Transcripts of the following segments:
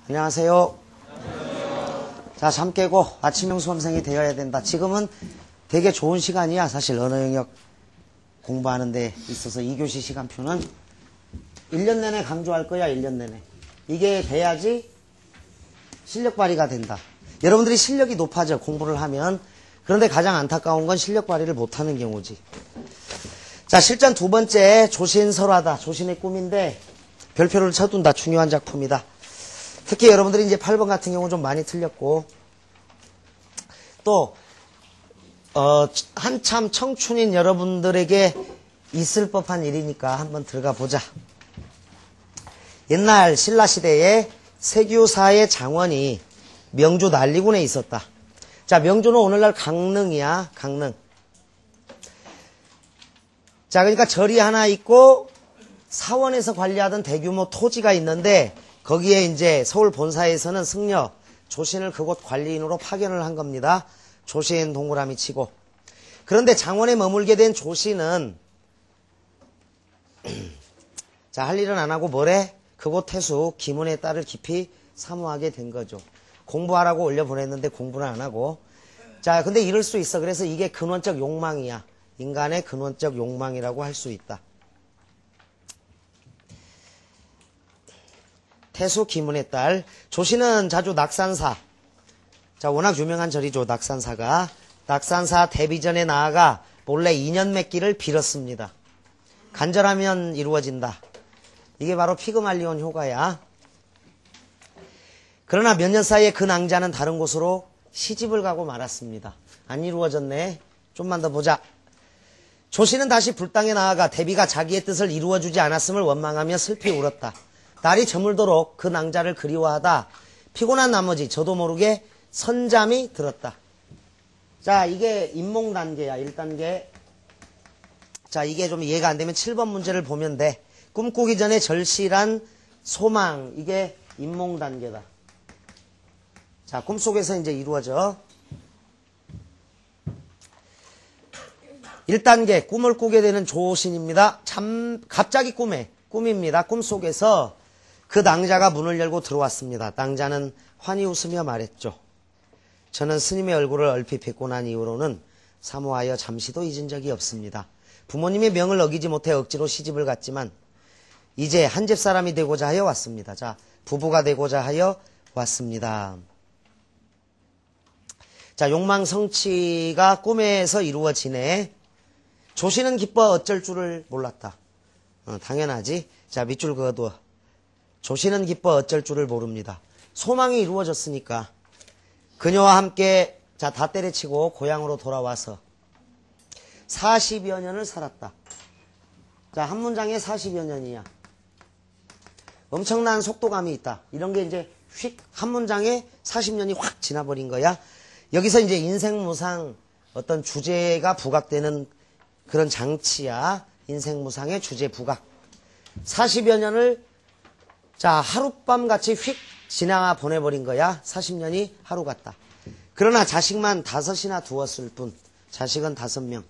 안녕하세요. 자, 잠 깨고 아침형 수험생이 되어야 된다. 지금은 되게 좋은 시간이야. 사실 언어 영역 공부하는 데 있어서 2교시 시간표는 1년 내내 강조할 거야. 1년 내내. 이게 돼야지 실력 발휘가 된다. 여러분들이 실력이 높아져, 공부를 하면. 그런데 가장 안타까운 건 실력 발휘를 못하는 경우지. 자, 실전 두 번째, 조신설화다. 조신의 꿈인데 별표를 쳐둔다. 중요한 작품이다. 특히 여러분들이 이제 8번 같은 경우 좀 많이 틀렸고, 또 한참 청춘인 여러분들에게 있을 법한 일이니까 한번 들어가 보자. 옛날 신라시대에 세규사의 장원이 명주 난리군에 있었다. 자, 명주는 오늘날 강릉이야. 강릉. 자, 그러니까 절이 하나 있고 사원에서 관리하던 대규모 토지가 있는데 거기에 이제 서울 본사에서는 승려 조신을 그곳 관리인으로 파견을 한 겁니다. 조신 동그라미 치고. 그런데 장원에 머물게 된 조신은 자, 할 일은 안 하고 뭐래? 그곳 태수 김은의 딸을 깊이 사모하게 된 거죠. 공부하라고 올려보냈는데 공부는 안 하고. 자, 근데 이럴 수 있어. 그래서 이게 근원적 욕망이야. 인간의 근원적 욕망이라고 할 수 있다. 태수 김은의 딸. 조신은 자주 낙산사. 자, 워낙 유명한 절이죠. 낙산사가. 낙산사 데비전에 나아가 몰래 인연 맺기를 빌었습니다. 간절하면 이루어진다. 이게 바로 피그말리온 효과야. 그러나 몇 년 사이에 그 낭자는 다른 곳으로 시집을 가고 말았습니다. 안 이루어졌네. 좀만 더 보자. 조신은 다시 불당에 나아가 데비가 자기의 뜻을 이루어주지 않았음을 원망하며 슬피 울었다. 날이 저물도록 그 낭자를 그리워하다 피곤한 나머지 저도 모르게 선잠이 들었다. 자, 이게 인몽 단계야. 1단계. 자, 이게 좀 이해가 안 되면 7번 문제를 보면 돼. 꿈꾸기 전에 절실한 소망. 이게 인몽 단계다. 자, 꿈속에서 이제 이루어져. 1단계 꿈을 꾸게 되는 조신입니다. 갑자기 꿈입니다. 꿈속에서 그 낭자가 문을 열고 들어왔습니다. 낭자는 환히 웃으며 말했죠. 저는 스님의 얼굴을 얼핏 뵙고 난 이후로는 사모하여 잠시도 잊은 적이 없습니다. 부모님의 명을 어기지 못해 억지로 시집을 갔지만 이제 한 집 사람이 되고자 하여 왔습니다. 자, 부부가 되고자 하여 왔습니다. 자, 욕망 성취가 꿈에서 이루어지네. 조신은 기뻐 어쩔 줄을 몰랐다. 당연하지. 자, 밑줄 그어둬. 조신은 기뻐 어쩔 줄을 모릅니다. 소망이 이루어졌으니까 그녀와 함께 자, 다 때려치고 고향으로 돌아와서 40여 년을 살았다. 자, 한 문장에 40여 년이야. 엄청난 속도감이 있다. 이런 게 이제 휙 한 문장에 40년이 확 지나버린 거야. 여기서 이제 인생무상 어떤 주제가 부각되는 그런 장치야. 인생무상의 주제 부각. 40여 년을 자, 하룻밤 같이 휙 지나 보내버린 거야. 40년이 하루 같다. 그러나 자식만 5이나 두었을 뿐. 자식은 5명.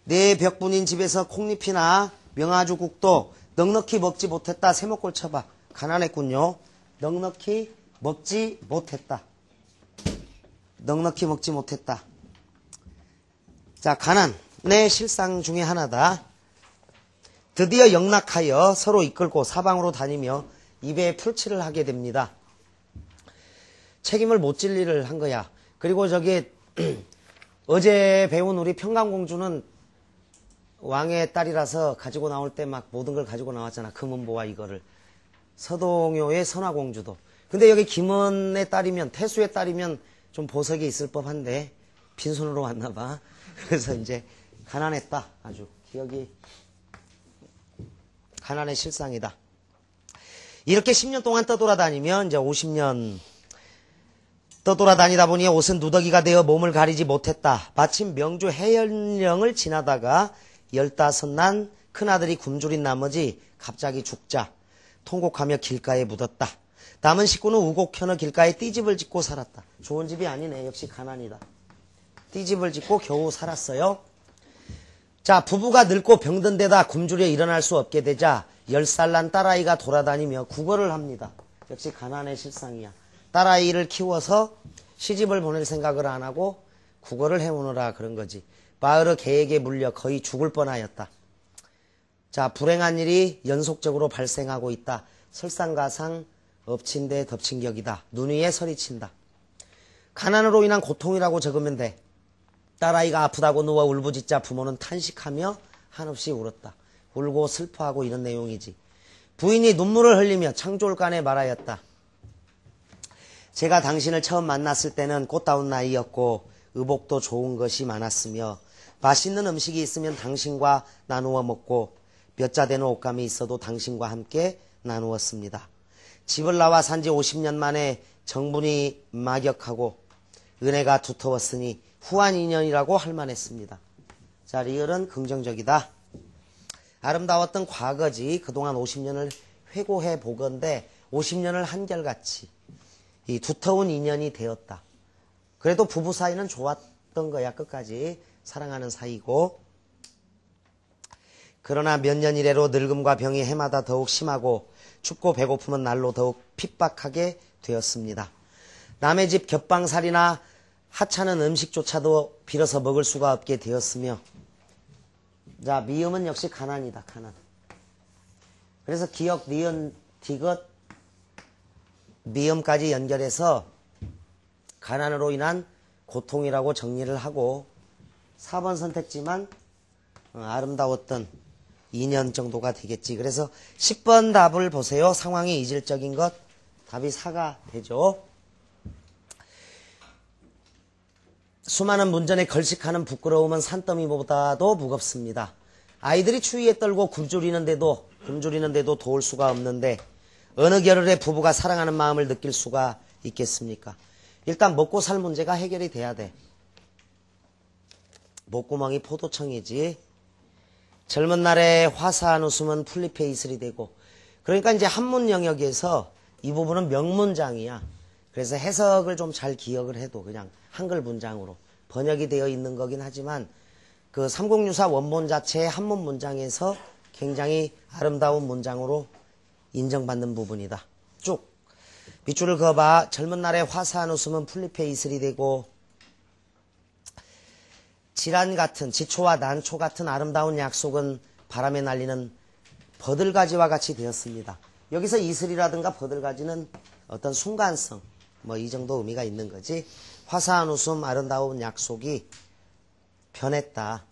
내 벽분인 집에서 콩잎이나 명아주국도 넉넉히 먹지 못했다. 세목골 쳐봐. 가난했군요. 넉넉히 먹지 못했다. 넉넉히 먹지 못했다. 자, 가난의 실상 중에 하나다. 드디어 영락하여 서로 이끌고 사방으로 다니며 입에 풀칠을 하게 됩니다. 책임을 못 질 일을 한 거야. 그리고 저기 어제 배운 우리 평강공주는 왕의 딸이라서 가지고 나올 때 막 모든 걸 가지고 나왔잖아. 금은보와 이거를. 서동요의 선화공주도. 근데 여기 김은의 딸이면, 태수의 딸이면 좀 보석이 있을 법한데 빈손으로 왔나 봐. 그래서 이제 가난했다. 아주 기억이 가난의 실상이다. 이렇게 10년 동안 떠돌아다니면 이제 50년 떠돌아다니다 보니 옷은 누더기가 되어 몸을 가리지 못했다. 마침 명주 해연령을 지나다가 15난 큰아들이 굶주린 나머지 갑자기 죽자 통곡하며 길가에 묻었다. 남은 식구는 우곡현어 길가에 띠집을 짓고 살았다. 좋은 집이 아니네. 역시 가난이다. 띠집을 짓고 겨우 살았어요. 자, 부부가 늙고 병든 데다 굶주려 일어날 수 없게 되자 10살 난 딸아이가 돌아다니며 구걸을 합니다. 역시 가난의 실상이야. 딸아이를 키워서 시집을 보낼 생각을 안 하고 국어를 해오느라 그런 거지. 마을의 계획에 물려 거의 죽을 뻔하였다. 자, 불행한 일이 연속적으로 발생하고 있다. 설상가상 엎친 데 덮친 격이다. 눈 위에 설이 친다. 가난으로 인한 고통이라고 적으면 돼. 딸아이가 아프다고 누워 울부짖자 부모는 탄식하며 한없이 울었다. 울고 슬퍼하고 이런 내용이지. 부인이 눈물을 흘리며 창졸간에 말하였다. 제가 당신을 처음 만났을 때는 꽃다운 나이였고 의복도 좋은 것이 많았으며 맛있는 음식이 있으면 당신과 나누어 먹고 몇 자 되는 옷감이 있어도 당신과 함께 나누었습니다. 집을 나와 산지 50년 만에 정분이 막역하고 은혜가 두터웠으니 후한 인연이라고 할 만했습니다. 자, 리을은 긍정적이다. 아름다웠던 과거지. 그동안 50년을 회고해 보건대 50년을 한결같이 이 두터운 인연이 되었다. 그래도 부부 사이는 좋았던 거야. 끝까지 사랑하는 사이고. 그러나 몇 년 이래로 늙음과 병이 해마다 더욱 심하고 춥고 배고픔은 날로 더욱 핍박하게 되었습니다. 남의 집 겹방살이나 하찮은 음식조차도 빌어서 먹을 수가 없게 되었으며, 자, 미음은 역시 가난이다. 가난. 그래서 기역, 니은, 디귿, 미음까지 연결해서 가난으로 인한 고통이라고 정리를 하고 4번 선택지만 아름다웠던 2년 정도가 되겠지. 그래서 10번 답을 보세요. 상황이 이질적인 것. 답이 4가 되죠. 수많은 문전에 걸식하는 부끄러움은 산더미보다도 무겁습니다. 아이들이 추위에 떨고 굶주리는데도 도울 수가 없는데 어느 겨를에 부부가 사랑하는 마음을 느낄 수가 있겠습니까? 일단 먹고 살 문제가 해결이 돼야 돼. 목구멍이 포도청이지. 젊은 날에 화사한 웃음은 풀잎의 이슬이 되고. 그러니까 이제 한문 영역에서 이 부분은 명문장이야. 그래서 해석을 좀 잘 기억을 해도 그냥 한글 문장으로 번역이 되어 있는 거긴 하지만 그 삼국유사 원본 자체의 한문 문장에서 굉장히 아름다운 문장으로 인정받는 부분이다. 쭉 밑줄을 그어봐. 젊은 날에 화사한 웃음은 풀잎의 이슬이 되고 질환 같은 지초와 난초 같은 아름다운 약속은 바람에 날리는 버들가지와 같이 되었습니다. 여기서 이슬이라든가 버들가지는 어떤 순간성 뭐 이 정도 의미가 있는 거지. 화사한 웃음 아름다운 약속이 변했다.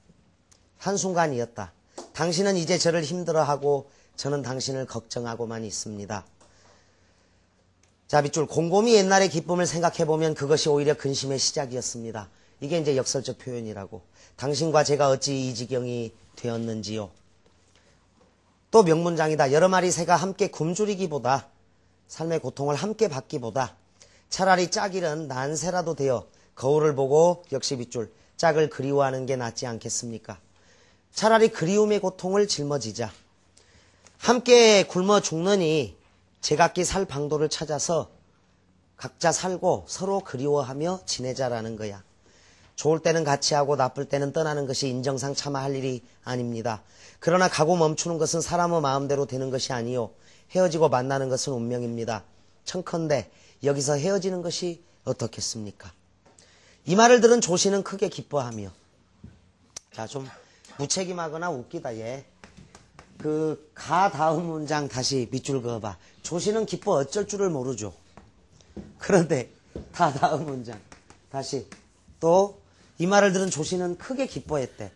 한순간이었다. 당신은 이제 저를 힘들어하고 저는 당신을 걱정하고만 있습니다. 자, 밑줄 곰곰이 옛날의 기쁨을 생각해보면 그것이 오히려 근심의 시작이었습니다. 이게 이제 역설적 표현이라고. 당신과 제가 어찌 이 지경이 되었는지요. 또 명문장이다. 여러 마리 새가 함께 굶주리기보다 삶의 고통을 함께 받기보다 차라리 짝일은 난새라도 되어 거울을 보고 역시 밑줄 짝을 그리워하는 게 낫지 않겠습니까? 차라리 그리움의 고통을 짊어지자. 함께 굶어 죽느니 제각기 살 방도를 찾아서 각자 살고 서로 그리워하며 지내자라는 거야. 좋을 때는 같이 하고 나쁠 때는 떠나는 것이 인정상 차마 할 일이 아닙니다. 그러나 가고 멈추는 것은 사람의 마음대로 되는 것이 아니요 헤어지고 만나는 것은 운명입니다. 청컨대 여기서 헤어지는 것이 어떻겠습니까? 이 말을 들은 조씨는 크게 기뻐하며, 자, 좀 무책임하거나 웃기다 얘. 그 가 다음 문장 다시 밑줄 그어봐. 조씨는 기뻐 어쩔 줄을 모르죠. 그런데 다 다음 문장 다시 또 이 말을 들은 조씨는 크게 기뻐했대.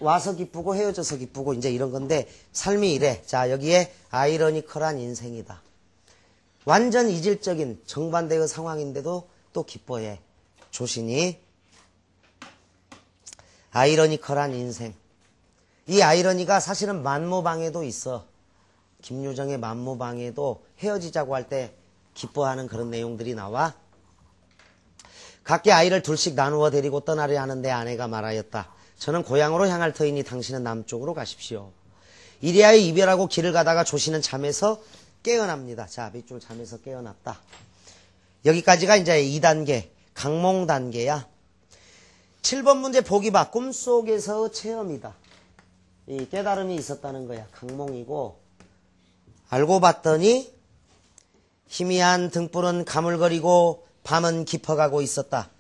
와서 기쁘고 헤어져서 기쁘고 이제 이런 건데 삶이 이래. 자, 여기에 아이러니컬한 인생이다. 완전 이질적인 정반대의 상황인데도 또 기뻐해. 조신이 아이러니컬한 인생. 이 아이러니가 사실은 만무방에도 있어. 김유정의 만무방에도 헤어지자고 할 때 기뻐하는 그런 내용들이 나와. 각기 아이를 둘씩 나누어 데리고 떠나려 하는데 아내가 말하였다. 저는 고향으로 향할 터이니 당신은 남쪽으로 가십시오. 이리하여 이별하고 길을 가다가 조씨는 잠에서 깨어납니다. 자, 밑줄 잠에서 깨어났다. 여기까지가 이제 2단계, 강몽 단계야. 7번 문제 보기 봐. 꿈속에서 체험이다. 이 깨달음이 있었다는 거야. 강몽이고, 알고 봤더니 희미한 등불은 가물거리고 밤은 깊어가고 있었다.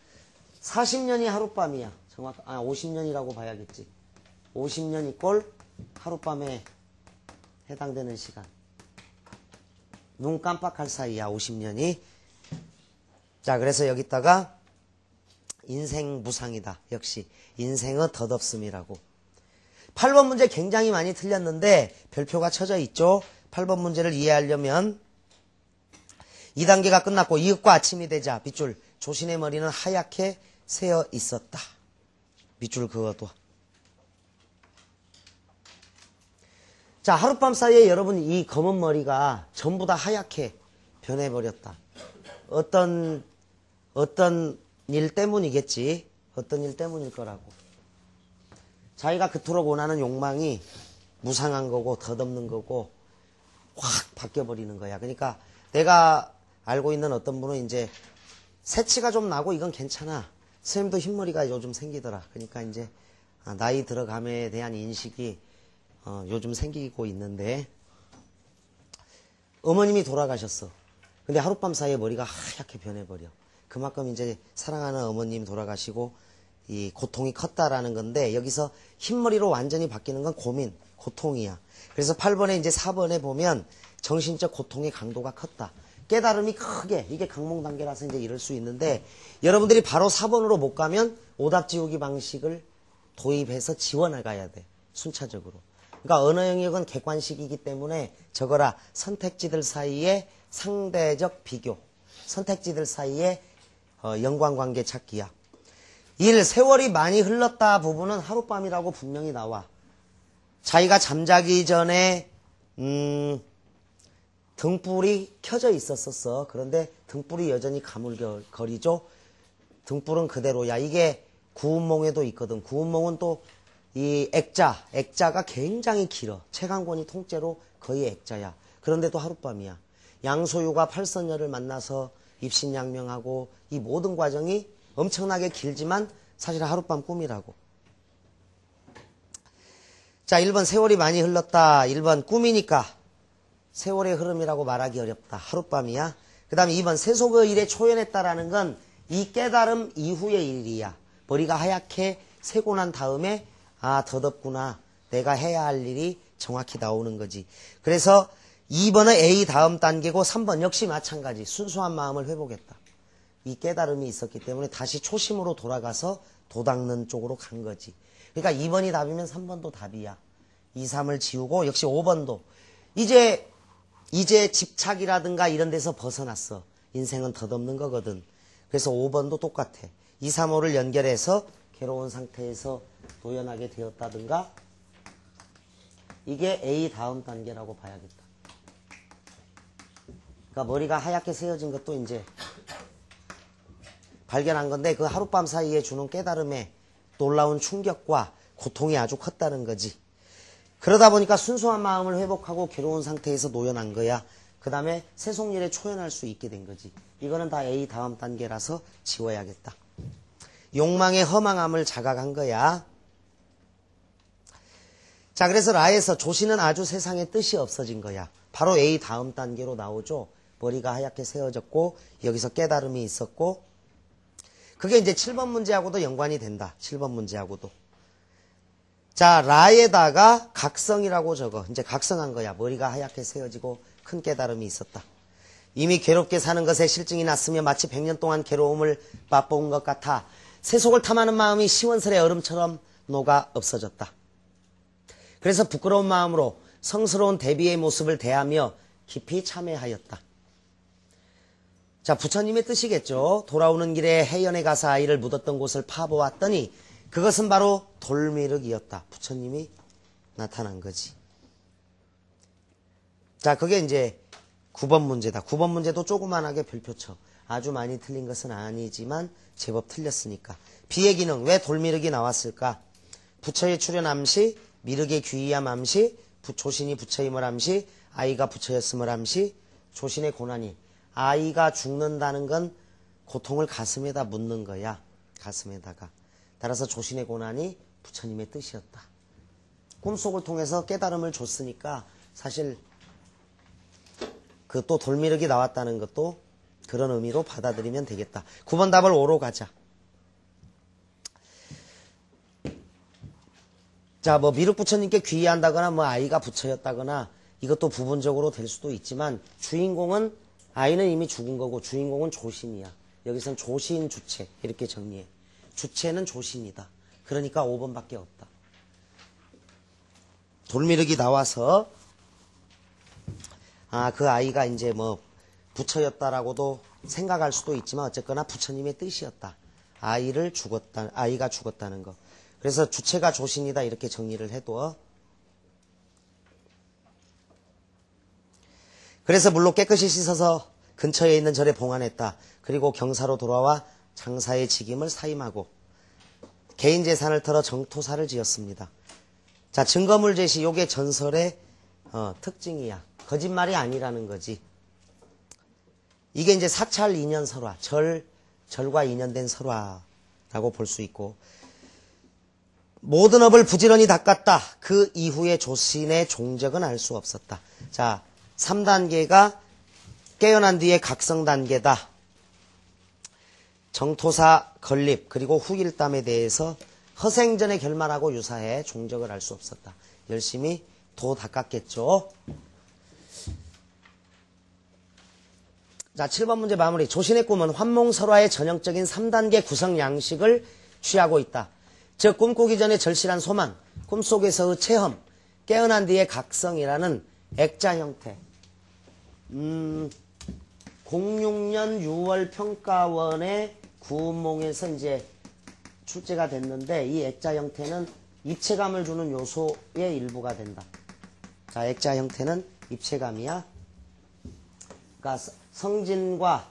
40년이 하룻밤이야. 50년이라고 봐야겠지. 50년이 꼴 하룻밤에 해당되는 시간. 눈 깜빡할 사이야, 50년이. 자, 그래서 여기다가 인생 무상이다. 역시 인생은 덧없음이라고. 8번 문제 굉장히 많이 틀렸는데 별표가 쳐져 있죠. 8번 문제를 이해하려면 2단계가 끝났고 이윽과 아침이 되자 밑줄 조신의 머리는 하얗게 새어 있었다. 밑줄 그어둬. 자, 하룻밤 사이에 여러분 이 검은 머리가 전부 다 하얗게 변해버렸다. 어떤 일 때문이겠지. 어떤 일 때문일 거라고. 자기가 그토록 원하는 욕망이 무상한 거고 덧없는 거고 확 바뀌어버리는 거야. 그러니까 내가 알고 있는 어떤 분은 이제 새치가 좀 나고 이건 괜찮아. 선생님도 흰머리가 요즘 생기더라. 그러니까 이제 나이 들어감에 대한 인식이 요즘 생기고 있는데 어머님이 돌아가셨어. 근데 하룻밤 사이에 머리가 하얗게 변해버려. 그만큼 이제 사랑하는 어머님 돌아가시고 이 고통이 컸다라는 건데 여기서 흰머리로 완전히 바뀌는 건 고민, 고통이야. 그래서 8번에 이제 4번에 보면 정신적 고통의 강도가 컸다. 깨달음이 크게 이게 강몽 단계라서 이제 이럴 수 있는데 여러분들이 바로 4번으로 못 가면 오답 지우기 방식을 도입해서 지워나가야 돼. 순차적으로. 그러니까 언어 영역은 객관식이기 때문에 적어라. 선택지들 사이의 상대적 비교. 선택지들 사이의 연관관계 찾기야. 1. 세월이 많이 흘렀다 부분은 하룻밤이라고 분명히 나와. 자기가 잠자기 전에 등불이 켜져 있었어. 그런데 등불이 여전히 가물거리죠. 등불은 그대로야. 이게 구운몽에도 있거든. 구운몽은 또 이 액자가 굉장히 길어. 최강권이 통째로 거의 액자야. 그런데도 하룻밤이야. 양소유가 팔선녀를 만나서 입신양명하고 이 모든 과정이 엄청나게 길지만 사실 하룻밤 꿈이라고. 자, 1번 세월이 많이 흘렀다. 1번 꿈이니까 세월의 흐름이라고 말하기 어렵다. 하룻밤이야. 그 다음에 2번 세속의 일에 초연했다라는 건 이 깨달음 이후의 일이야. 머리가 하얗게 새고 난 다음에 덧없구나. 내가 해야 할 일이 정확히 나오는 거지. 그래서 2번은 A 다음 단계고 3번 역시 마찬가지. 순수한 마음을 회복했다. 이 깨달음이 있었기 때문에 다시 초심으로 돌아가서 도닦는 쪽으로 간 거지. 그러니까 2번이 답이면 3번도 답이야. 2, 3을 지우고 역시 5번도. 이제 집착이라든가 이런 데서 벗어났어. 인생은 덧없는 거거든. 그래서 5번도 똑같아. 2, 3, 5를 연결해서 괴로운 상태에서 노연하게 되었다든가 이게 A 다음 단계라고 봐야겠다. 그러니까 머리가 하얗게 새어진 것도 이제 발견한 건데 그 하룻밤 사이에 주는 깨달음에 놀라운 충격과 고통이 아주 컸다는 거지. 그러다 보니까 순수한 마음을 회복하고 괴로운 상태에서 노연한 거야. 그 다음에 세속일에 초연할 수 있게 된 거지. 이거는 다 A 다음 단계라서 지워야겠다. 욕망의 허망함을 자각한 거야. 자, 그래서 라에서 조시는 아주 세상에 뜻이 없어진 거야. 바로 A 다음 단계로 나오죠. 머리가 하얗게 새어졌고 여기서 깨달음이 있었고 그게 이제 7번 문제하고도 연관이 된다. 7번 문제하고도. 자, 라에다가 각성이라고 적어. 이제 각성한 거야. 머리가 하얗게 새어지고 큰 깨달음이 있었다. 이미 괴롭게 사는 것에 실증이 났으며 마치 100년 동안 괴로움을 맛본 것 같아 세속을 탐하는 마음이 시원스레 얼음처럼 녹아 없어졌다. 그래서 부끄러운 마음으로 성스러운 대비의 모습을 대하며 깊이 참회하였다. 자, 부처님의 뜻이겠죠. 돌아오는 길에 해연에 가서 아이를 묻었던 곳을 파보았더니 그것은 바로 돌미륵이었다. 부처님이 나타난 거지. 자, 그게 이제 9번 문제다. 9번 문제도 조그만하게 별표 쳐. 아주 많이 틀린 것은 아니지만 제법 틀렸으니까. 비의 기능, 왜 돌미륵이 나왔을까? 부처의 출현 암시, 미륵의 귀의함 암시, 조신이 부처임을 암시, 아이가 부처였음을 암시, 조신의 고난이. 아이가 죽는다는 건 고통을 가슴에다 묻는 거야. 가슴에다가. 따라서 조신의 고난이 부처님의 뜻이었다. 꿈속을 통해서 깨달음을 줬으니까 사실 그 또 돌미륵이 나왔다는 것도 그런 의미로 받아들이면 되겠다. 9번 답을 5로 가자. 자, 뭐 미륵 부처님께 귀의한다거나 뭐 아이가 부처였다거나 이것도 부분적으로 될 수도 있지만 주인공은 아이는 이미 죽은 거고 주인공은 조신이야. 여기서는 조신 주체 이렇게 정리해. 주체는 조신이다. 그러니까 5번밖에 없다. 돌미륵이 나와서 그 아이가 이제 뭐 부처였다라고도 생각할 수도 있지만 어쨌거나 부처님의 뜻이었다. 아이가 죽었다는 거. 그래서 주체가 조신이다 이렇게 정리를 해둬. 그래서 물로 깨끗이 씻어서 근처에 있는 절에 봉안했다. 그리고 경사로 돌아와 장사의 직임을 사임하고 개인 재산을 털어 정토사를 지었습니다. 자, 증거물 제시. 요게 전설의 특징이야. 거짓말이 아니라는 거지. 이게 이제 사찰 인연 설화, 절과 인연된 설화라고 볼 수 있고, 모든 업을 부지런히 닦았다. 그 이후에 조신의 종적은 알 수 없었다. 자, 3단계가 깨어난 뒤에 각성 단계다. 정토사 건립 그리고 후일담에 대해서 허생전에 결말하고 유사해 종적을 알 수 없었다. 열심히 도 닦았겠죠. 자, 7번 문제 마무리. 조신의 꿈은 환몽설화의 전형적인 3단계 구성 양식을 취하고 있다. 즉 꿈꾸기 전에 절실한 소망, 꿈속에서의 체험, 깨어난 뒤의 각성이라는 액자 형태. 06년 6월 평가원의 구운몽에서 이제 출제가 됐는데 이 액자 형태는 입체감을 주는 요소의 일부가 된다. 자, 액자 형태는 입체감이야. 그러니까 성진과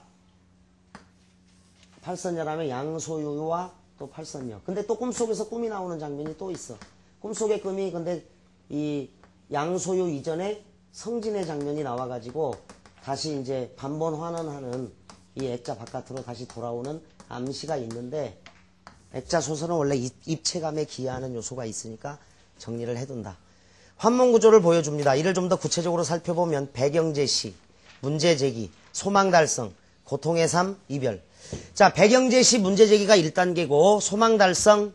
팔선녀라면 양소유와 또 팔선녀. 근데 또 꿈속에서 꿈이 나오는 장면이 또 있어. 꿈속의 꿈이 근데 이 양소유 이전에 성진의 장면이 나와가지고 다시 이제 반번 환원하는 이 액자 바깥으로 다시 돌아오는 암시가 있는데 액자 소설은 원래 입체감에 기여하는 요소가 있으니까 정리를 해둔다. 환몽구조를 보여줍니다. 이를 좀 더 구체적으로 살펴보면 배경제시, 문제제기, 소망달성, 고통의 삶, 이별. 자, 배경제시, 문제제기가 1단계고 소망달성,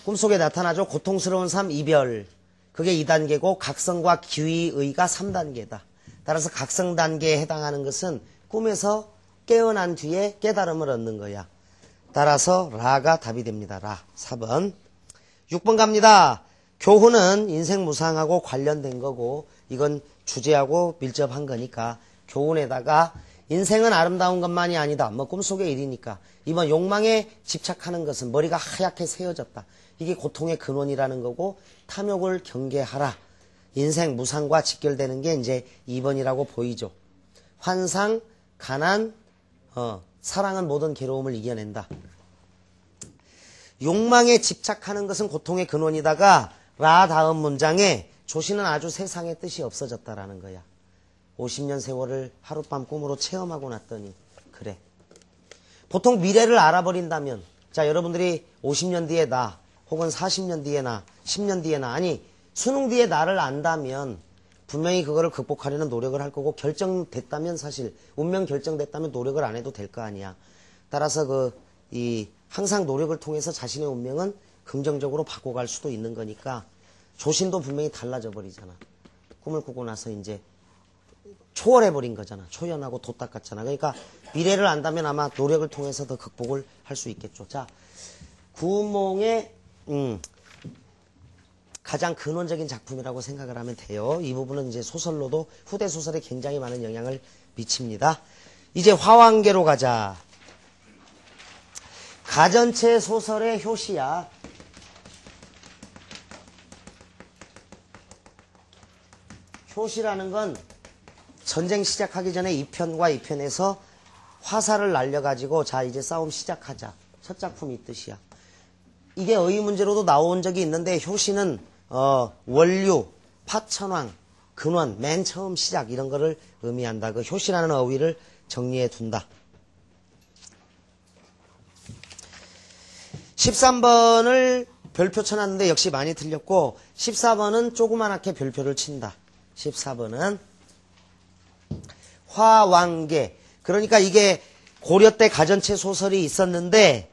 꿈속에 나타나죠. 고통스러운 삶, 이별. 그게 2단계고 각성과 귀의가 3단계다. 따라서 각성 단계에 해당하는 것은 꿈에서 깨어난 뒤에 깨달음을 얻는 거야. 따라서 라가 답이 됩니다. 라. 4번. 6번 갑니다. 교훈은 인생 무상하고 관련된 거고 이건 주제하고 밀접한 거니까 교훈에다가 인생은 아름다운 것만이 아니다. 뭐 꿈속의 일이니까. 이번 욕망에 집착하는 것은 머리가 하얗게 새어졌다. 이게 고통의 근원이라는 거고 탐욕을 경계하라. 인생 무상과 직결되는 게 이제 2번이라고 보이죠. 환상, 가난, 사랑은 모든 괴로움을 이겨낸다. 욕망에 집착하는 것은 고통의 근원이다가 라 다음 문장에 조신은 아주 세상의 뜻이 없어졌다라는 거야. 50년 세월을 하룻밤 꿈으로 체험하고 났더니 그래. 보통 미래를 알아버린다면 자, 여러분들이 50년 뒤에 나 혹은 40년 뒤에 나 10년 뒤에 나 아니 수능 뒤에 나를 안다면 분명히 그거를 극복하려는 노력을 할 거고 결정됐다면 사실 운명 결정됐다면 노력을 안 해도 될 거 아니야. 따라서 항상 노력을 통해서 자신의 운명은 긍정적으로 바꿔갈 수도 있는 거니까 조신도 분명히 달라져 버리잖아. 꿈을 꾸고 나서 이제 초월해버린 거잖아. 초연하고 도딱 같잖아. 그러니까 미래를 안다면 아마 노력을 통해서 더 극복을 할 수 있겠죠. 자, 구몽의 가장 근원적인 작품이라고 생각을 하면 돼요. 이 부분은 이제 소설로도 후대 소설에 굉장히 많은 영향을 미칩니다. 이제 화왕계로 가자. 가전체 소설의 효시야. 효시라는 건 전쟁 시작하기 전에 2편과 2편에서 화살을 날려가지고 자 이제 싸움 시작하자. 첫 작품이 이 뜻이야. 이게 어휘 문제로도 나온 적이 있는데 효시는 원류, 파천왕, 근원, 맨 처음 시작 이런 거를 의미한다. 그 효시라는 어휘를 정리해 둔다. 13번을 별표 쳐놨는데 역시 많이 틀렸고 14번은 조그만하게 별표를 친다. 14번은 화왕계. 그러니까 이게 고려 때 가전체 소설이 있었는데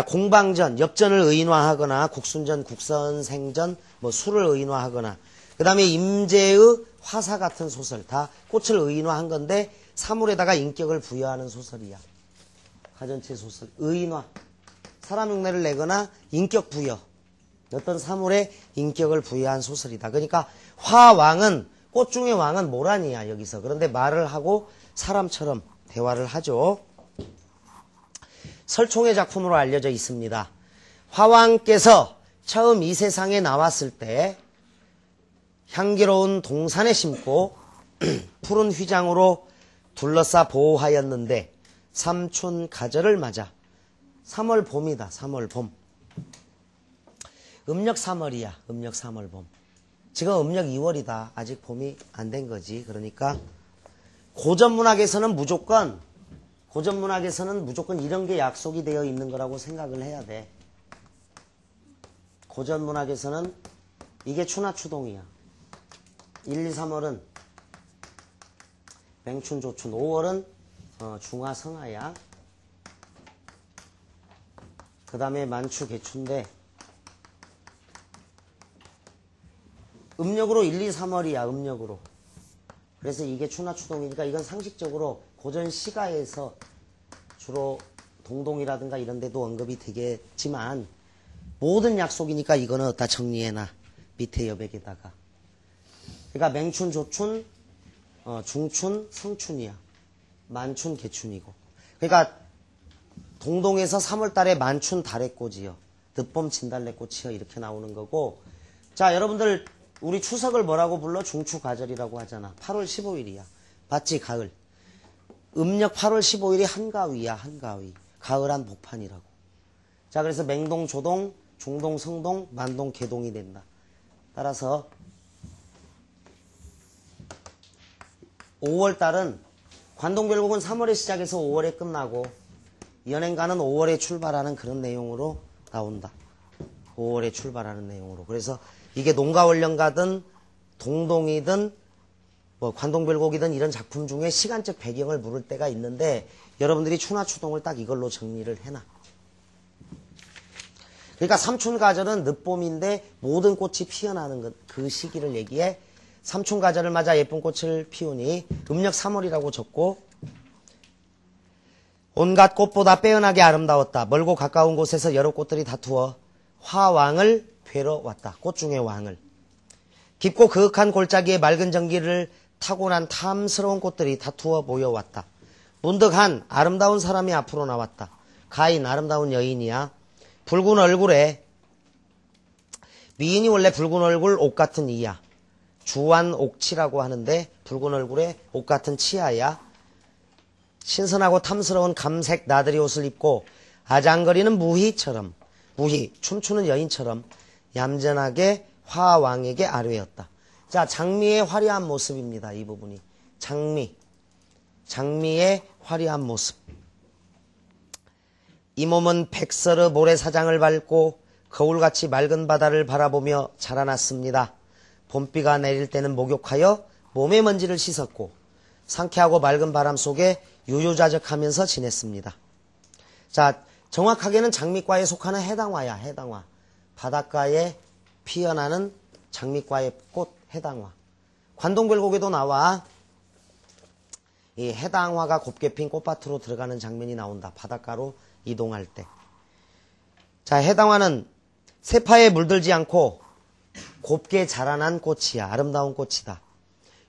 공방전, 엽전을 의인화하거나 국순전, 국선생전, 술을 의인화하거나 그 다음에 임재의 화사 같은 소설 다 꽃을 의인화한 건데 사물에다가 인격을 부여하는 소설이야. 가전체 소설. 의인화. 사람 흉내를 내거나 인격 부여. 어떤 사물에 인격을 부여한 소설이다. 그러니까 화왕은 꽃 중의 왕은 모란이야 여기서. 그런데 말을 하고 사람처럼 대화를 하죠. 설총의 작품으로 알려져 있습니다. 화왕께서 처음 이 세상에 나왔을 때 향기로운 동산에 심고 푸른 휘장으로 둘러싸 보호하였는데 삼촌 가절을 맞아 3월 봄이다. 3월 봄. 음력 3월이야. 음력 3월 봄. 지금 음력 2월이다. 아직 봄이 안 된 거지. 그러니까 고전문학에서는 무조건 이런 게 약속이 되어 있는 거라고 생각을 해야 돼. 고전문학에서는 이게 추나추동이야. 1, 2, 3월은 맹춘, 조춘, 5월은 중화, 성하야. 그 다음에 만추, 개추인데 음력으로 1, 2, 3월이야. 음력으로. 그래서 이게 추나추동이니까 이건 상식적으로 고전 시가에서 주로 동동이라든가 이런 데도 언급이 되겠지만 모든 약속이니까 이거는 어디다 정리해놔. 밑에 여백에다가. 그러니까 맹춘, 조춘, 중춘, 성춘이야. 만춘, 개춘이고. 그러니까 동동에서 3월달에 만춘 달의꽃이요. 늦봄 진달래꽃이요. 이렇게 나오는 거고. 자, 여러분들 우리 추석을 뭐라고 불러? 중추가절이라고 하잖아. 8월 15일이야. 맞지? 가을. 음력 8월 15일이 한가위야. 한가위. 가을한 복판이라고. 자, 그래서 맹동, 조동, 중동, 성동, 만동, 개동이 된다. 따라서 5월달은 관동별곡은 3월에 시작해서 5월에 끝나고 연행가는 5월에 출발하는 그런 내용으로 나온다. 5월에 출발하는 내용으로. 그래서 이게 농가원령가든 동동이든 관동별곡이든 이런 작품 중에 시간적 배경을 물을 때가 있는데 여러분들이 추나추동을 딱 이걸로 정리를 해놔. 그러니까 삼춘가절은 늦봄인데 모든 꽃이 피어나는 그 시기를 얘기해. 삼춘가절을 맞아 예쁜 꽃을 피우니 음력 3월이라고 적고 온갖 꽃보다 빼어나게 아름다웠다. 멀고 가까운 곳에서 여러 꽃들이 다투어 화왕을 뵈러 왔다. 꽃 중의 왕을. 깊고 그윽한 골짜기에 맑은 전기를 타고난 탐스러운 꽃들이 다투어 모여왔다. 문득 한 아름다운 사람이 앞으로 나왔다. 가인, 아름다운 여인이야. 붉은 얼굴에, 미인이 원래 붉은 얼굴 옷 같은 이야. 주완 옥치라고 하는데 붉은 얼굴에 옷 같은 치아야. 신선하고 탐스러운 감색 나들이 옷을 입고 아장거리는 무희처럼, 무희, 춤추는 여인처럼 얌전하게 화왕에게 아뢰었다. 자, 장미의 화려한 모습입니다. 이 부분이. 장미의 화려한 모습. 이 몸은 백설의 모래사장을 밟고 거울같이 맑은 바다를 바라보며 자라났습니다. 봄비가 내릴 때는 목욕하여 몸의 먼지를 씻었고 상쾌하고 맑은 바람 속에 유유자적하면서 지냈습니다. 자, 정확하게는 장미과에 속하는 해당화야. 해당화. 바닷가에 피어나는 장미과의 꽃 해당화. 관동별곡에도 나와. 이 해당화가 곱게 핀 꽃밭으로 들어가는 장면이 나온다. 바닷가로 이동할 때. 자, 해당화는 세파에 물들지 않고 곱게 자라난 꽃이야. 아름다운 꽃이다.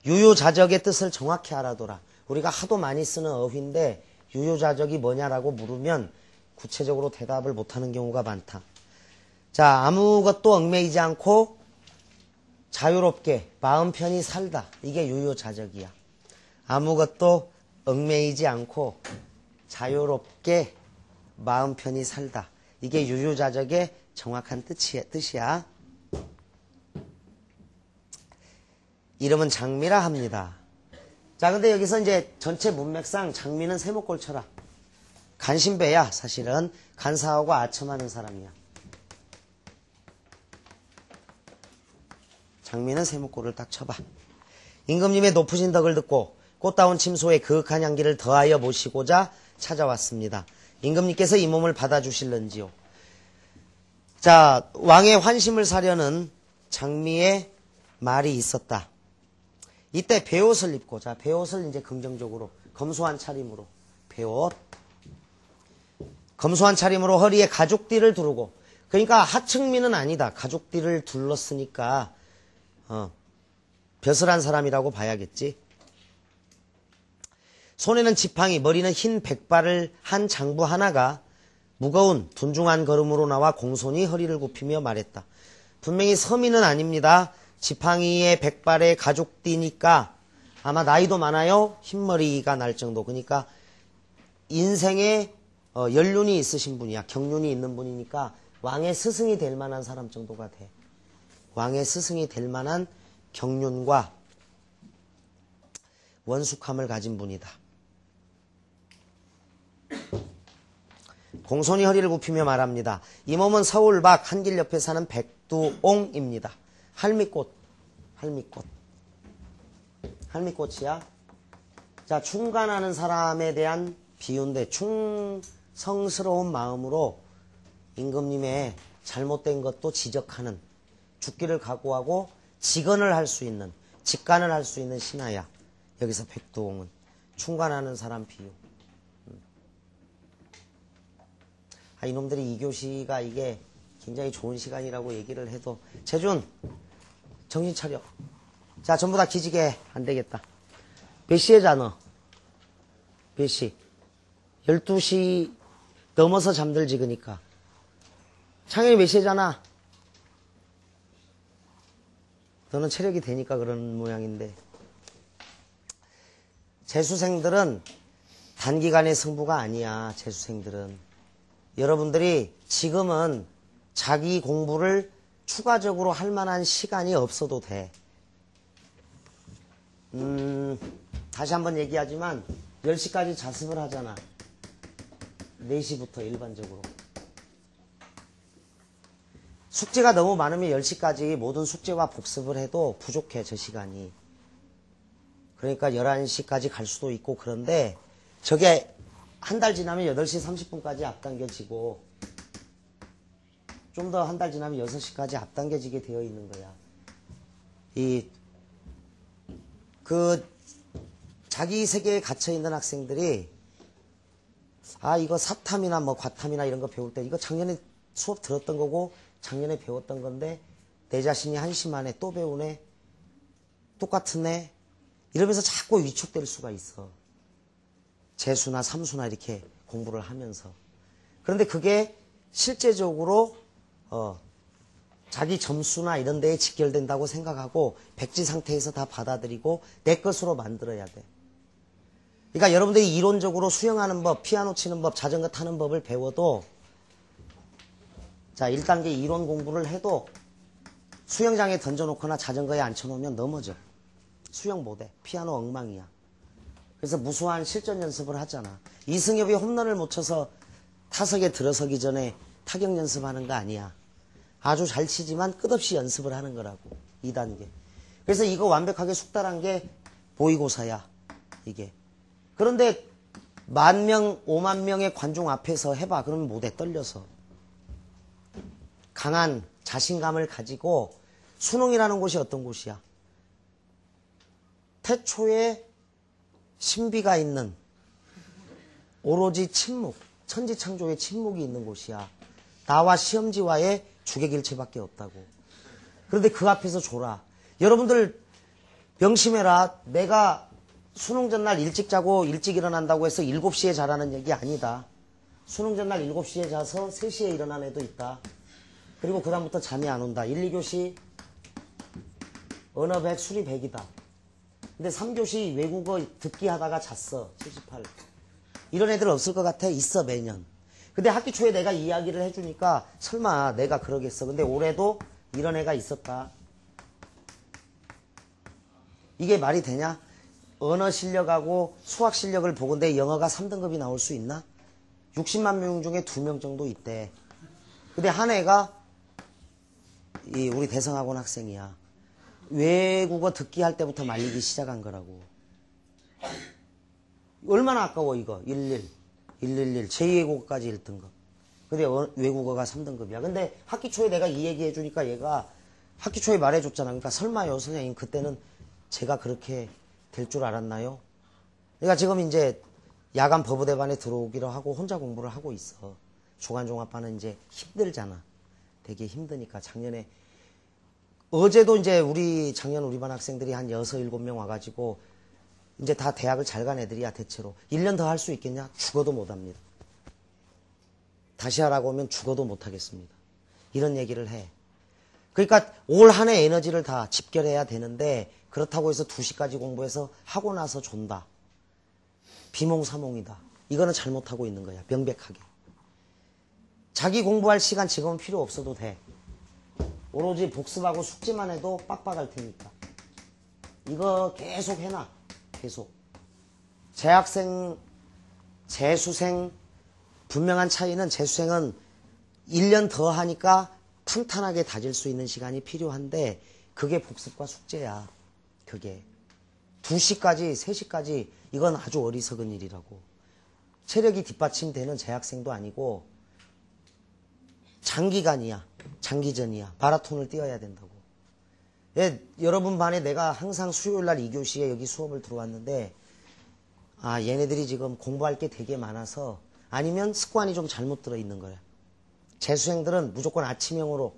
유유자적의 뜻을 정확히 알아둬라. 우리가 하도 많이 쓰는 어휘인데 유유자적이 뭐냐라고 물으면 구체적으로 대답을 못하는 경우가 많다. 자, 아무것도 얽매이지 않고 자유롭게 마음 편히 살다. 이게 유유자적이야. 아무것도 얽매이지 않고 자유롭게 마음 편히 살다. 이게 유유자적의 정확한 뜻이야. 이름은 장미라 합니다. 자, 근데 여기서 이제 전체 문맥상 장미는 세목골 쳐라. 간신배야, 사실은. 간사하고 아첨하는 사람이야. 장미는 세목골을 딱 쳐봐. 임금님의 높으신 덕을 듣고 꽃다운 침소에 그윽한 향기를 더하여 모시고자 찾아왔습니다. 임금님께서 이 몸을 받아주실런지요. 자, 왕의 환심을 사려는 장미의 말이 있었다. 이때 배옷을 입고, 자, 배옷을 이제 긍정적으로, 검소한 차림으로, 배옷. 검소한 차림으로 허리에 가죽띠를 두르고, 그러니까 하층민은 아니다. 가죽띠를 둘렀으니까, 벼슬한 사람이라고 봐야겠지. 손에는 지팡이, 머리는 흰 백발을 한 장부 하나가 무거운 둔중한 걸음으로 나와 공손히 허리를 굽히며 말했다. 분명히 서민은 아닙니다. 지팡이에 백발의 가죽띠니까 아마 나이도 많아요. 흰머리가 날 정도. 그러니까 인생에 연륜이 있으신 분이야. 경륜이 있는 분이니까 왕의 스승이 될 만한 사람 정도가 돼. 왕의 스승이 될 만한 경륜과 원숙함을 가진 분이다. 공손히 허리를 굽히며 말합니다. 이 몸은 서울 밖 한길 옆에 사는 백두옹입니다. 할미꽃, 할미꽃. 할미꽃이야. 자, 충간하는 사람에 대한 비유인데 충성스러운 마음으로 임금님의 잘못된 것도 지적하는, 죽기를 각오하고 직언을 할 수 있는, 직관을 할 수 있는 신하야. 여기서 백두옹은 충간하는 사람 비유. 이놈들이 2교시가 이게 굉장히 좋은 시간이라고 얘기를 해도, 재준 정신 차려. 자, 전부 다 기지개 안 되겠다. 몇 시에 자 너? 몇 시? 12시 넘어서 잠들지. 그니까 창현이 몇 시에 자나? 너는 체력이 되니까 그런 모양인데, 재수생들은 단기간의 승부가 아니야. 재수생들은 여러분들이 지금은 자기 공부를 추가적으로 할 만한 시간이 없어도 돼. 다시 한번 얘기하지만 10시까지 자습을 하잖아. 4시부터 일반적으로. 숙제가 너무 많으면 10시까지 모든 숙제와 복습을 해도 부족해, 저 시간이. 그러니까 11시까지 갈 수도 있고. 그런데 저게 한 달 지나면 8시 30분까지 앞당겨지고, 좀 더 한 달 지나면 6시까지 앞당겨지게 되어 있는 거야. 자기 세계에 갇혀있는 학생들이, 이거 사탐이나 뭐 과탐이나 이런 거 배울 때, 이거 작년에 수업 들었던 거고, 작년에 배웠던 건데, 내 자신이 한심하네, 또 배우네, 똑같으네, 이러면서 자꾸 위축될 수가 있어. 재수나 삼수나 이렇게 공부를 하면서. 그런데 그게 실제적으로 자기 점수나 이런 데에 직결된다고 생각하고 백지 상태에서 다 받아들이고 내 것으로 만들어야 돼. 그러니까 여러분들이 이론적으로 수영하는 법, 피아노 치는 법, 자전거 타는 법을 배워도, 자, 1단계 이론 공부를 해도 수영장에 던져놓거나 자전거에 앉혀놓으면 넘어져. 수영 못해. 피아노 엉망이야. 그래서 무수한 실전 연습을 하잖아. 이승엽이 홈런을 못 쳐서 타석에 들어서기 전에 타격 연습하는 거 아니야. 아주 잘 치지만 끝없이 연습을 하는 거라고. 2단계. 그래서 이거 완벽하게 숙달한 게 모의고사야. 이게. 그런데 10,000명, 5만 명의 관중 앞에서 해봐. 그러면 못해. 떨려서. 강한 자신감을 가지고, 수능이라는 곳이 어떤 곳이야? 태초에 신비가 있는, 오로지 침묵, 천지창조의 침묵이 있는 곳이야. 나와 시험지와의 주객일체밖에 없다고. 그런데 그 앞에서 졸아. 여러분들 명심해라. 내가 수능 전날 일찍 자고 일찍 일어난다고 해서 7시에 자라는 얘기 아니다. 수능 전날 7시에 자서 3시에 일어난 애도 있다. 그리고 그 다음부터 잠이 안 온다. 1, 2교시 언어 100, 수리 100이다. 근데 3교시 외국어 듣기 하다가 잤어. 78. 이런 애들 없을 것 같아? 있어, 매년. 근데 학기 초에 내가 이야기를 해주니까 설마 내가 그러겠어. 근데 올해도 이런 애가 있었다. 이게 말이 되냐? 언어 실력하고 수학 실력을 보건대 영어가 3등급이 나올 수 있나? 60만 명 중에 2명 정도 있대. 근데 한 애가 우리 대성학원 학생이야. 외국어 듣기 할 때부터 말리기 시작한 거라고. 얼마나 아까워 이거. 11, 111, 제2외국어까지 1등급. 근데 외국어가 3등급이야. 근데 학기 초에 내가 이 얘기 해주니까 얘가 학기 초에 말해줬잖아. 그러니까 설마요 선생님 그때는 제가 그렇게 될 줄 알았나요? 내가 지금 이제 야간 법의대반에 들어오기로 하고 혼자 공부를 하고 있어. 조간종합반은 이제 힘들잖아. 되게 힘드니까 작년에 어제도 이제 작년 우리 반 학생들이 한 6, 7명 와가지고 이제 다 대학을 잘 간 애들이야 대체로. 1년 더 할 수 있겠냐? 죽어도 못합니다. 다시 하라고 하면 죽어도 못하겠습니다. 이런 얘기를 해. 그러니까 올 한 해 에너지를 다 집결해야 되는데 그렇다고 해서 2시까지 공부해서 하고 나서 존다. 비몽사몽이다. 이거는 잘못하고 있는 거야. 명백하게. 자기 공부할 시간 지금은 필요 없어도 돼. 오로지 복습하고 숙지만 해도 빡빡할 테니까. 이거 계속 해놔. 계속. 재학생, 재수생, 분명한 차이는 재수생은 1년 더 하니까 탄탄하게 다질 수 있는 시간이 필요한데 그게 복습과 숙제야. 그게. 2시까지, 3시까지 이건 아주 어리석은 일이라고. 체력이 뒷받침되는 재학생도 아니고 장기간이야. 장기전이야. 마라톤을 뛰어야 된다고. 예, 여러분 반에 내가 항상 수요일날 2교시에 여기 수업을 들어왔는데 아 얘네들이 지금 공부할 게 되게 많아서 아니면 습관이 좀 잘못 들어있는 거야. 재수생들은 무조건 아침형으로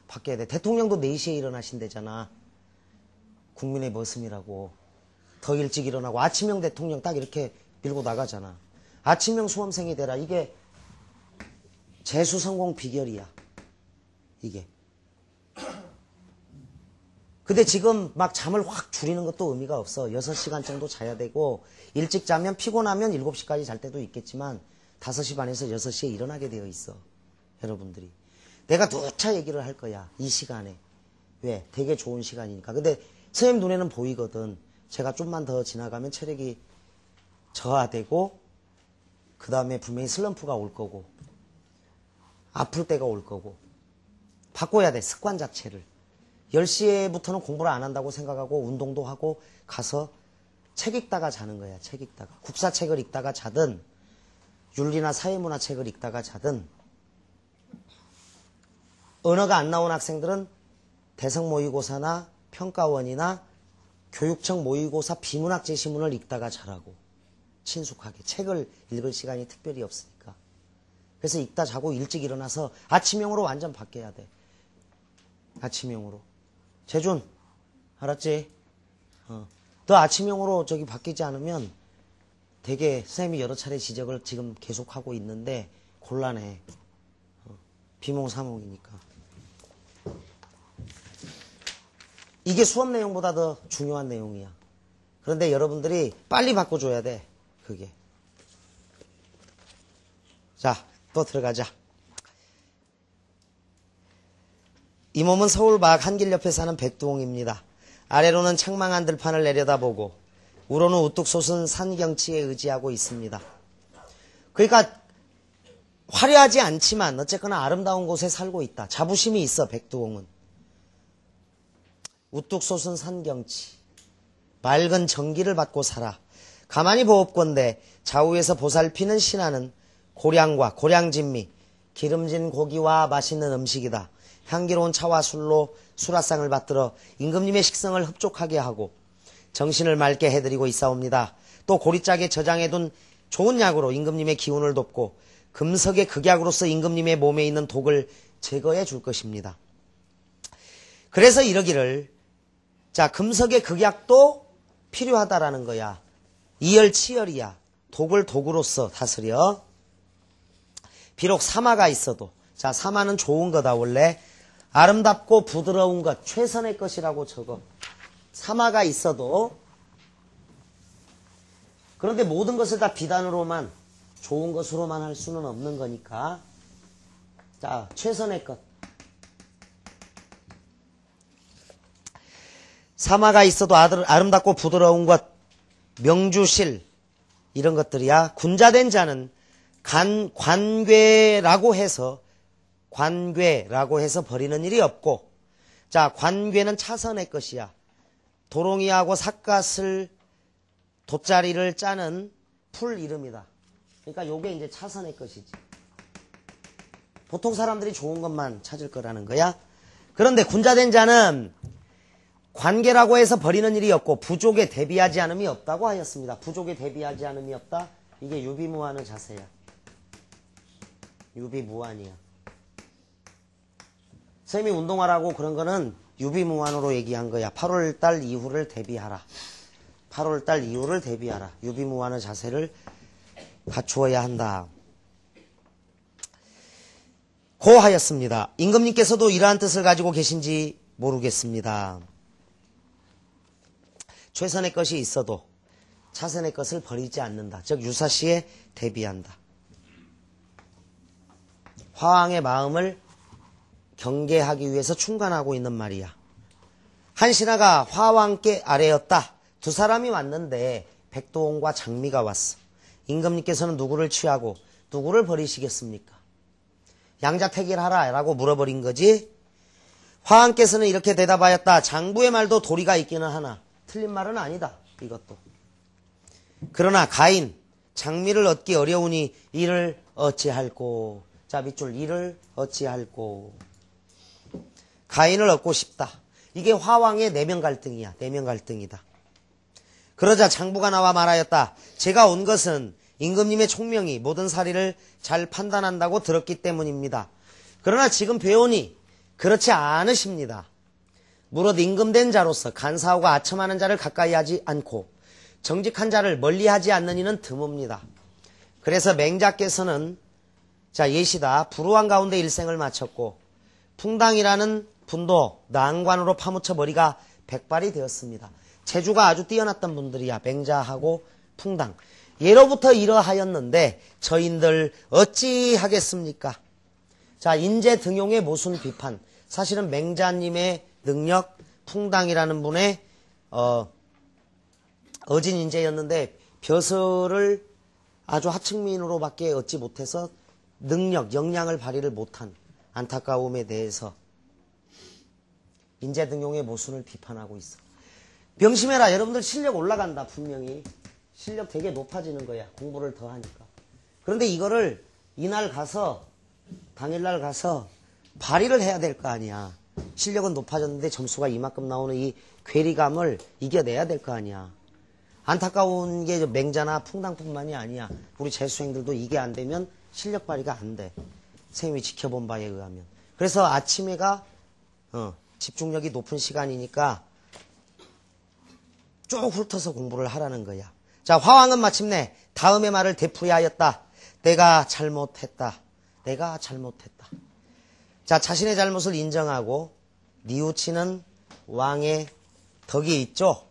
바뀌어야 돼. 대통령도 4시에 일어나신대잖아. 국민의 머슴이라고. 더 일찍 일어나고 아침형 대통령 딱 이렇게 밀고 나가잖아. 아침형 수험생이 되라. 이게 재수 성공 비결이야. 이게. 근데 지금 막 잠을 확 줄이는 것도 의미가 없어. 6시간 정도 자야 되고 일찍 자면 피곤하면 7시까지 잘 때도 있겠지만 5시 반에서 6시에 일어나게 되어 있어. 여러분들이. 내가 누차 얘기를 할 거야. 이 시간에. 왜? 되게 좋은 시간이니까. 근데 선생님 눈에는 보이거든. 제가 좀만 더 지나가면 체력이 저하되고 그 다음에 분명히 슬럼프가 올 거고 아플 때가 올 거고 바꿔야 돼. 습관 자체를. 10시에부터는 공부를 안 한다고 생각하고 운동도 하고 가서 책 읽다가 자는 거야. 책 읽다가. 국사책을 읽다가 자든 윤리나 사회문화 책을 읽다가 자든 언어가 안 나온 학생들은 대성 모의고사나 평가원이나 교육청 모의고사 비문학 제시문을 읽다가 자라고. 친숙하게. 책을 읽을 시간이 특별히 없으니까. 그래서 읽다 자고 일찍 일어나서 아침형으로 완전 바뀌어야 돼. 아침형으로. 재준, 알았지? 너 아침형으로 저기 바뀌지 않으면 되게 선생님이 여러 차례 지적을 지금 계속하고 있는데 곤란해. 비몽사몽이니까. 이게 수업 내용보다 더 중요한 내용이야. 그런데 여러분들이 빨리 바꿔줘야 돼. 그게. 자, 또 들어가자. 이 몸은 서울 막 한길 옆에 사는 백두홍입니다. 아래로는 창망한 들판을 내려다보고 우로는 우뚝 솟은 산 경치에 의지하고 있습니다. 그러니까 화려하지 않지만 어쨌거나 아름다운 곳에 살고 있다. 자부심이 있어 백두홍은. 우뚝 솟은 산 경치. 맑은 전기를 받고 살아. 가만히 보옵건대 좌우에서 보살피는 신하는 고량과 고량진미, 기름진 고기와 맛있는 음식이다. 향기로운 차와 술로 수라상을 받들어 임금님의 식성을 흡족하게 하고 정신을 맑게 해드리고 있사옵니다. 또 고리짝에 저장해둔 좋은 약으로 임금님의 기운을 돕고 금석의 극약으로서 임금님의 몸에 있는 독을 제거해 줄 것입니다. 그래서 이러기를 자 금석의 극약도 필요하다라는 거야. 이열치열이야. 독을 독으로서 다스려. 비록 사마가 있어도 자 사마는 좋은 거다 원래. 아름답고 부드러운 것 최선의 것이라고 적어. 사마가 있어도 그런데 모든 것을 다 비단으로만 좋은 것으로만 할 수는 없는 거니까 자 최선의 것. 사마가 있어도 아름답고 부드러운 것 명주실 이런 것들이야. 군자된 자는 관괴라고 해서 버리는 일이 없고 자 관괴는 차선의 것이야. 도롱이하고 삿갓을 돗자리를 짜는 풀 이름이다. 그러니까 요게 이제 차선의 것이지. 보통 사람들이 좋은 것만 찾을 거라는 거야. 그런데 군자된 자는 관계라고 해서 버리는 일이 없고 부족에 대비하지 않음이 없다고 하였습니다. 부족에 대비하지 않음이 없다. 이게 유비무환의 자세야. 유비무환이야. 쌤이 운동하라고 그런 거는 유비무환으로 얘기한 거야. 8월달 이후를 대비하라. 8월달 이후를 대비하라. 유비무환의 자세를 갖추어야 한다. 고 하였습니다. 임금님께서도 이러한 뜻을 가지고 계신지 모르겠습니다. 최선의 것이 있어도 차선의 것을 버리지 않는다. 즉 유사시에 대비한다. 화왕의 마음을 경계하기 위해서 충간하고 있는 말이야. 한 신하가 화왕께 아래였다. 두 사람이 왔는데 백도원과 장미가 왔어. 임금님께서는 누구를 취하고 누구를 버리시겠습니까? 양자택일하라 라고 물어버린 거지. 화왕께서는 이렇게 대답하였다. 장부의 말도 도리가 있기는 하나 틀린 말은 아니다. 이것도. 그러나 가인 장미를 얻기 어려우니 이를 어찌할꼬. 자 밑줄 이를 어찌할꼬. 가인을 얻고 싶다. 이게 화왕의 내면 갈등이야. 내면 갈등이다. 그러자 장부가 나와 말하였다. 제가 온 것은 임금님의 총명이 모든 사리를 잘 판단한다고 들었기 때문입니다. 그러나 지금 배우니 그렇지 않으십니다. 무릇 임금된 자로서 간사하고 아첨하는 자를 가까이 하지 않고 정직한 자를 멀리하지 않는 이는 드뭅니다. 그래서 맹자께서는 자 예시다. 불우한 가운데 일생을 마쳤고 풍당이라는 분도 난관으로 파묻혀 머리가 백발이 되었습니다. 재주가 아주 뛰어났던 분들이야. 맹자하고 풍당. 예로부터 이러하였는데 저인들 어찌하겠습니까? 자 인재 등용의 모순 비판. 사실은 맹자님의 능력, 풍당이라는 분의 어진 인재였는데 벼슬을 아주 하층민으로밖에 얻지 못해서 능력, 역량을 발휘를 못한 안타까움에 대해서 인재 등용의 모순을 비판하고 있어. 명심해라. 여러분들 실력 올라간다. 분명히. 실력 되게 높아지는 거야. 공부를 더 하니까. 그런데 이거를 이날 가서 당일날 가서 발휘를 해야 될 거 아니야. 실력은 높아졌는데 점수가 이만큼 나오는 이 괴리감을 이겨내야 될 거 아니야. 안타까운 게 맹자나 풍당뿐만이 아니야. 우리 재수생들도 이게 안 되면 실력 발휘가 안 돼. 선생님이 지켜본 바에 의하면. 그래서 아침에가 집중력이 높은 시간이니까 쭉 훑어서 공부를 하라는 거야. 자, 화왕은 마침내 다음의 말을 되풀이하였다. 내가 잘못했다. 내가 잘못했다. 자, 자신의 잘못을 인정하고 뉘우치는 왕의 덕이 있죠.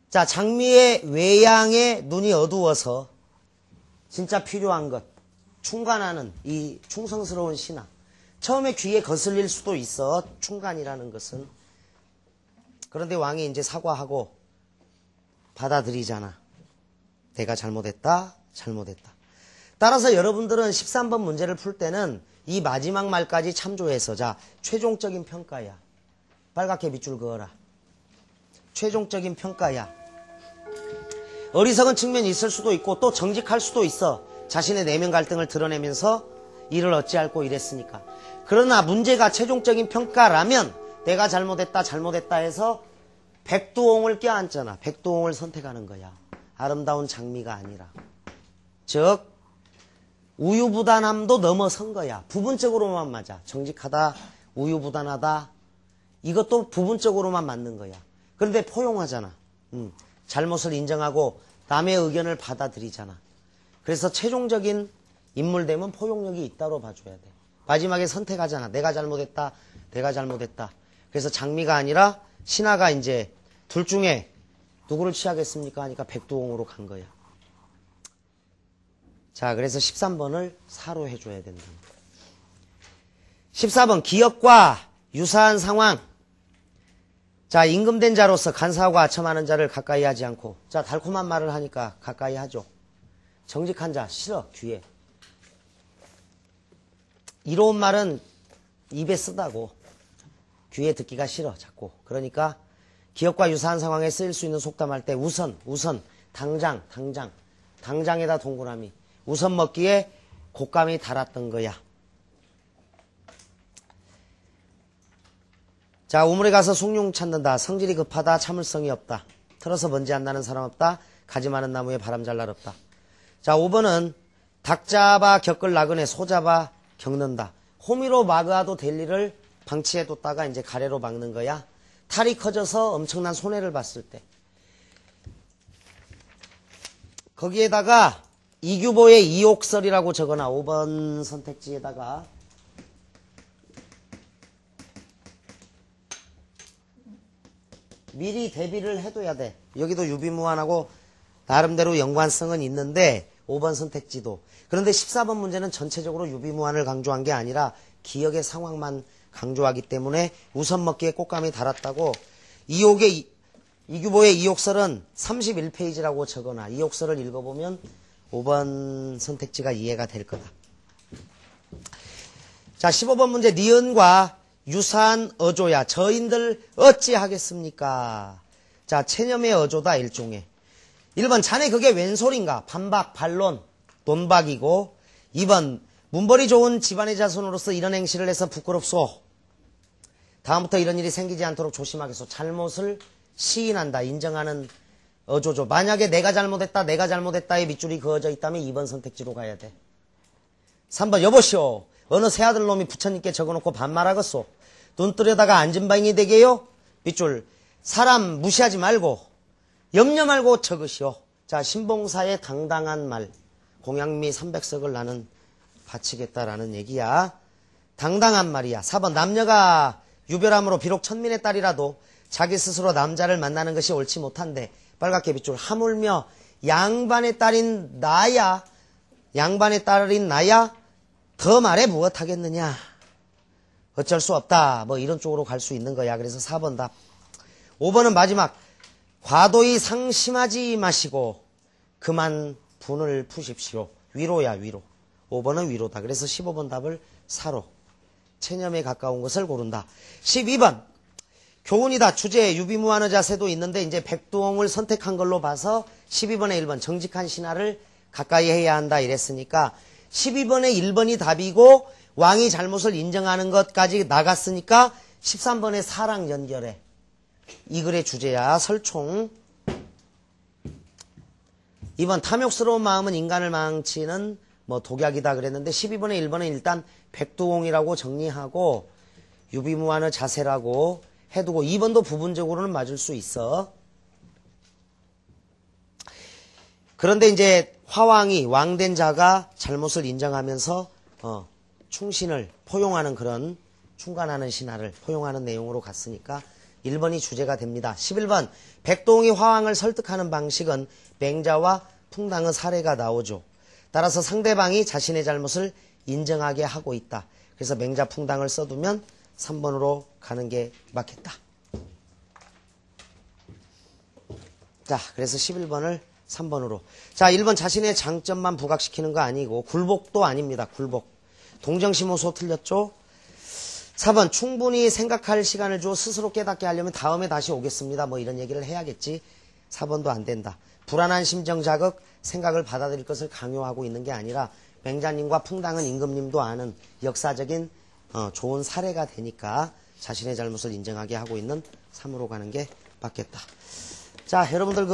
자, 장미의 외양의 눈이 어두워서 진짜 필요한 것, 충간하는 이 충성스러운 신하. 처음에 귀에 거슬릴 수도 있어. 충간이라는 것은. 그런데 왕이 이제 사과하고 받아들이잖아. 내가 잘못했다. 잘못했다. 따라서 여러분들은 13번 문제를 풀 때는 이 마지막 말까지 참조해서 자 최종적인 평가야. 빨갛게 밑줄 그어라. 최종적인 평가야. 어리석은 측면이 있을 수도 있고 또 정직할 수도 있어. 자신의 내면 갈등을 드러내면서 이를 어찌할꼬 이랬으니까. 그러나 문제가 최종적인 평가라면 내가 잘못했다 잘못했다 해서 백두홍을 껴안잖아. 백두홍을 선택하는 거야. 아름다운 장미가 아니라. 즉 우유부단함도 넘어선 거야. 부분적으로만 맞아. 정직하다, 우유부단하다 이것도 부분적으로만 맞는 거야. 그런데 포용하잖아. 잘못을 인정하고 남의 의견을 받아들이잖아. 그래서 최종적인 인물 되면 포용력이 있다로 봐줘야 돼. 마지막에 선택하잖아. 내가 잘못했다. 내가 잘못했다. 그래서 장미가 아니라 신하가 이제 둘 중에 누구를 취하겠습니까? 하니까 백두홍으로 간 거야. 자, 그래서 13번을 사로 해줘야 된다. 14번 기역과 유사한 상황. 자, 임금된 자로서 간사하고 아첨하는 자를 가까이 하지 않고. 자, 달콤한 말을 하니까 가까이 하죠. 정직한 자 싫어. 귀에. 이로운 말은 입에 쓰다고. 귀에 듣기가 싫어. 자꾸. 그러니까 기역과 유사한 상황에 쓰일 수 있는 속담할 때 우선, 당장. 당장에다 동그라미. 우선 먹기에 곶감이 달았던 거야. 자, 우물에 가서 숭늉 찾는다. 성질이 급하다. 참을성이 없다. 틀어서 먼지 안 나는 사람 없다. 가지 많은 나무에 바람 잘 날 없다. 자, 5번은 닭 잡아 겪을 나그네 소 잡아 겪는다. 호미로 막아도 될 일을 방치해뒀다가 이제 가래로 막는 거야. 탈이 커져서 엄청난 손해를 봤을 때. 거기에다가 이규보의 이옥설이라고 적어놔. 5번 선택지에다가. 미리 대비를 해둬야 돼. 여기도 유비무환하고 나름대로 연관성은 있는데 5번 선택지도. 그런데 14번 문제는 전체적으로 유비무환을 강조한 게 아니라 기억의 상황만 강조하기 때문에 우선 먹기에 곶감이 달았다고. 이규보의 이옥설은 31페이지라고 적어놔. 이옥설을 읽어보면 5번 선택지가 이해가 될 거다. 자, 15번 문제. 니은과 유사한 어조야. 저인들 어찌하겠습니까? 자, 체념의 어조다. 일종의. 1번 자네 그게 웬 소린가? 반박, 반론, 논박이고. 2번 문벌이 좋은 집안의 자손으로서 이런 행실을 해서 부끄럽소. 다음부터 이런 일이 생기지 않도록 조심하겠소. 잘못을 시인한다. 인정하는 어조죠. 만약에 내가 잘못했다에 밑줄이 그어져 있다면 2번 선택지로 가야 돼. 3번 여보시오. 어느 새아들 놈이 부처님께 적어놓고 반말하겠소. 눈 뜨려다가 앉은방이 되게요. 밑줄 사람 무시하지 말고 염려 말고 적으시오. 자, 신봉사의 당당한 말. 공양미 300석을 나는 바치겠다라는 얘기야. 당당한 말이야. 4번 남녀가 유별함으로 비록 천민의 딸이라도 자기 스스로 남자를 만나는 것이 옳지 못한데. 빨갛게 밑줄 하물며 양반의 딸인 나야 더 말해 무엇하겠느냐. 어쩔 수 없다. 뭐 이런 쪽으로 갈 수 있는 거야. 그래서 4번 답. 5번은 마지막. 과도히 상심하지 마시고 그만 분을 푸십시오. 위로야 위로. 5번은 위로다. 그래서 15번 답을 4로 체념에 가까운 것을 고른다. 12번 교훈이다. 주제에 유비무환의 자세도 있는데 이제 백두홍을 선택한 걸로 봐서 12번에 1번 정직한 신하를 가까이 해야 한다 이랬으니까 12번에 1번이 답이고 왕이 잘못을 인정하는 것까지 나갔으니까 13번에 사랑 연결해. 이 글의 주제야. 설총. 2번 탐욕스러운 마음은 인간을 망치는 뭐 독약이다 그랬는데 12번에 1번은 일단 백두홍이라고 정리하고 유비무환의 자세라고 해두고 2번도 부분적으로는 맞을 수 있어. 그런데 이제 화왕이 왕된 자가 잘못을 인정하면서 충신을 포용하는 그런 충관하는 신하를 포용하는 내용으로 갔으니까 1번이 주제가 됩니다. 11번 백동이 화왕을 설득하는 방식은 맹자와 풍당의 사례가 나오죠. 따라서 상대방이 자신의 잘못을 인정하게 하고 있다. 그래서 맹자 풍당을 써두면 3번으로 가는 게 맞겠다. 자, 그래서 11번을 3번으로. 자, 1번 자신의 장점만 부각시키는 거 아니고 굴복도 아닙니다. 굴복. 동정심호소 틀렸죠? 4번 충분히 생각할 시간을 주어 스스로 깨닫게 하려면 다음에 다시 오겠습니다. 뭐 이런 얘기를 해야겠지. 4번도 안 된다. 불안한 심정 자극, 생각을 받아들일 것을 강요하고 있는 게 아니라 맹자님과 풍당은 임금님도 아는 역사적인 좋은 사례가 되니까 자신의 잘못을 인정하게 하고 있는 3으로 가는 게 맞겠다. 자, 여러분들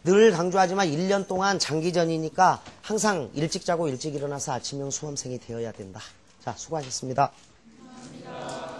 늘 강조하지만 1년 동안 장기전이니까 항상 일찍 자고 일찍 일어나서 아침형 수험생이 되어야 된다. 자, 수고하셨습니다. 감사합니다.